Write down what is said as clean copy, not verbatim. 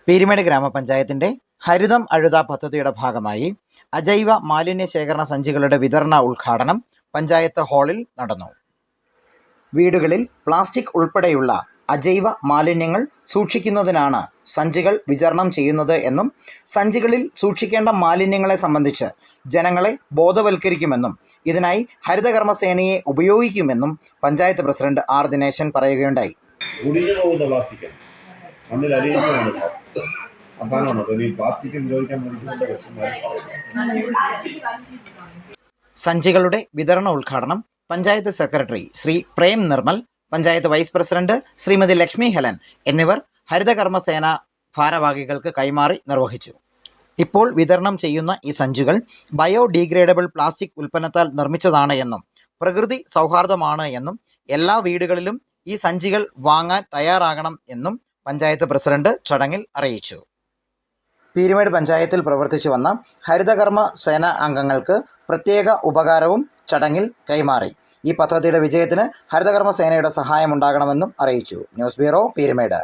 പീരുമേട് ഗ്രാമപഞ്ചായത്തിന്റെ ഹരിതം അഴുത പദ്ധതിയുടെ ഭാഗമായി അജൈവ മാലിന്യ ശേഖരണ സഞ്ചികളുടെ വിതരണ ഉദ്ഘാടനം പഞ്ചായത്ത് ഹാളിൽ നടന്നു. വീടുകളിൽ പ്ലാസ്റ്റിക് ഉൾപ്പെടെയുള്ള അജൈവ മാലിന്യങ്ങൾ സൂക്ഷിക്കുന്നതിനാണ് സഞ്ചികൾ വിതരണം ചെയ്യുന്നത് എന്നും സഞ്ചികളിൽ സൂക്ഷിക്കേണ്ട മാലിന്യങ്ങളെ സംബന്ധിച്ച് ജനങ്ങളെ ബോധവൽക്കരിക്കുമെന്നും ഇതിനായി ഹരിതകർമ്മസേനയെ ഉപയോഗിക്കുമെന്നും പഞ്ചായത്ത് പ്രസിഡന്റ് ആർ ദിനേശൻ പറയുകയുണ്ടായി. സഞ്ചികളുടെ വിതരണ ഉദ്ഘാടനം panchayat secretary Shri Prem Nirmal, panchayat vice president Shrimati Lakshmi Helen എന്നിവർ ഹരിതകർമ്മസേന ഭാരവാഹികൾക്ക് കൈമാറി നിർവഹിച്ചു. ഇപ്പോൾ വിതരണം ചെയ്യുന്ന ഈ സഞ്ചികൾ ബയോഡീഗ്രേഡബിൾ പ്ലാസ്റ്റിക് ഉൽപ്പന്നത്താൽ നിർമ്മിച്ചതാണ് എന്നും പ്രകൃതി സൗഹാർദ്ദമാണ് എന്നും എല്ലാ വീടുകളിലും ഈ സഞ്ചികൾ വാങ്ങാൻ തയ്യാറാകണം എന്നും പഞ്ചായത്ത് പ്രസിഡന്റ് ചടങ്ങിൽ അറിയിച്ചു. പീരുമേട് പഞ്ചായത്തിൽ പ്രവർത്തിച്ചു വന്ന ഹരിതകർമ്മ സേന അംഗങ്ങൾക്ക് പ്രത്യേക ഉപകാരവും ചടങ്ങിൽ കൈമാറി. ഈ പദ്ധതിയുടെ വിജയത്തിന് ഹരിതകർമ്മ സേനയുടെ സഹായമുണ്ടാകണമെന്നും അറിയിച്ചു. News bureau, Peermade.